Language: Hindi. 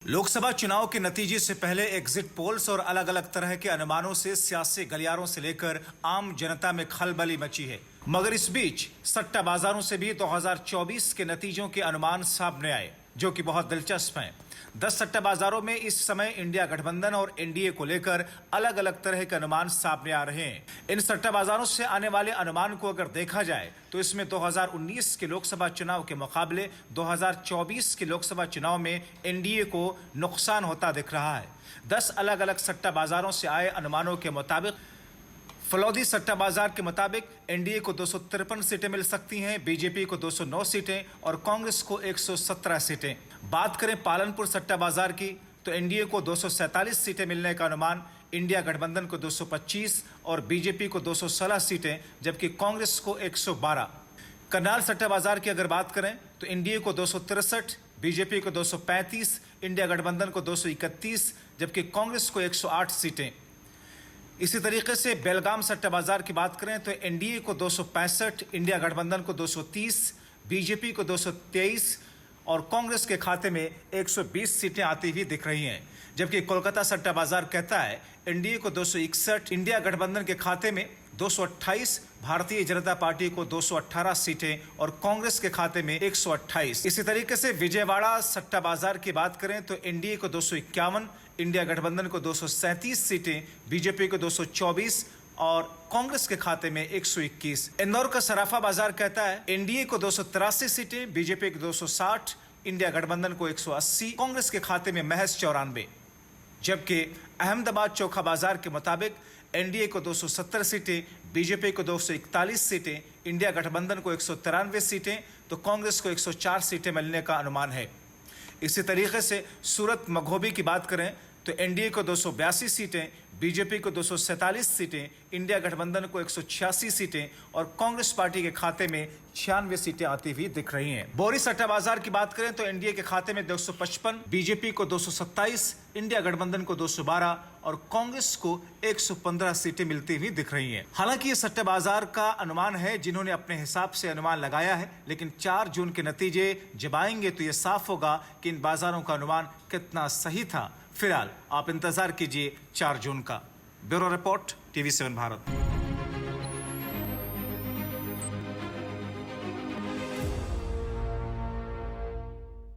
लोकसभा चुनाव के नतीजे से पहले एग्जिट पोल्स और अलग अलग तरह के अनुमानों से सियासी गलियारों से लेकर आम जनता में खलबली मची है। मगर इस बीच सट्टा बाजारों से भी 2024 के नतीजों के अनुमान सामने आए, जो कि बहुत दिलचस्प हैं। 10 सट्टा बाजारों में इस समय इंडिया गठबंधन और एनडीए को लेकर अलग अलग तरह के अनुमान सामने आ रहे हैं। इन सट्टा बाजारों से आने वाले अनुमान को अगर देखा जाए तो इसमें 2019 के लोकसभा चुनाव के मुकाबले 2024 के लोकसभा चुनाव में एनडीए को नुकसान होता दिख रहा है। 10 अलग अलग सट्टा बाजारों से आए अनुमानों के मुताबिक फलौदी सट्टा बाजार के मुताबिक एनडीए को 253 सीटें मिल सकती हैं, बीजेपी को 209 सीटें और कांग्रेस को 117 सीटें। बात करें पालनपुर सट्टा बाजार की तो एनडीए को 247 सीटें मिलने का अनुमान, इंडिया गठबंधन को 225 और बीजेपी को 216 सीटें, जबकि कांग्रेस को 112। करनाल सट्टा बाजार की अगर बात करें तो एनडीए को 263, बीजेपी को 235, इंडिया गठबंधन को 231, जबकि कांग्रेस को 108 सीटें। इसी तरीके से बेलगाम सट्टा बाजार की बात करें तो एनडीए को 265, इंडिया गठबंधन को 230, बीजेपी को 223 और कांग्रेस के खाते में 120 सीटें आती हुई दिख रही हैं। जबकि कोलकाता सट्टा बाजार कहता है एनडीए को 261, इंडिया गठबंधन के खाते में 228, भारतीय जनता पार्टी को 218 सीटें और कांग्रेस के खाते में 128। इसी तरीके से विजयवाड़ा सट्टा बाजार की बात करें तो एनडीए को 251, इंडिया गठबंधन को 237 सीटें, बीजेपी को 224 और कांग्रेस के खाते में 121। इंदौर का सराफा बाजार कहता है एनडीए को 283 सीटें, बीजेपी को 260, इंडिया गठबंधन को 180, कांग्रेस के खाते में महज 94। जबकि अहमदाबाद चोखा बाजार के मुताबिक एनडीए को 270 सीटें, बीजेपी को 241 सीटें, इंडिया गठबंधन को 193 सीटें तो कांग्रेस को 104 सीटें मिलने का अनुमान है। इसी तरीके से सूरत मघोबी की बात करें तो एनडीए को 282 सीटें, बीजेपी को 247 सीटें, इंडिया गठबंधन को 186 सीटें और कांग्रेस पार्टी के खाते में 96 सीटें आती हुई दिख रही हैं। बोरी सट्टा बाजार की बात करें तो एनडीए के खाते में 255, बीजेपी को 227, इंडिया गठबंधन को 212 और कांग्रेस को 115 सीटें मिलती हुई दिख रही हैं। हालांकि ये सट्टा बाजार का अनुमान है, जिन्होंने अपने हिसाब से अनुमान लगाया है, लेकिन 4 जून के नतीजे जब आएंगे तो ये साफ होगा कि इन बाजारों का अनुमान कितना सही था। फिलहाल आप इंतजार कीजिए 4 जून का। Bureau report, TV7 Bharat.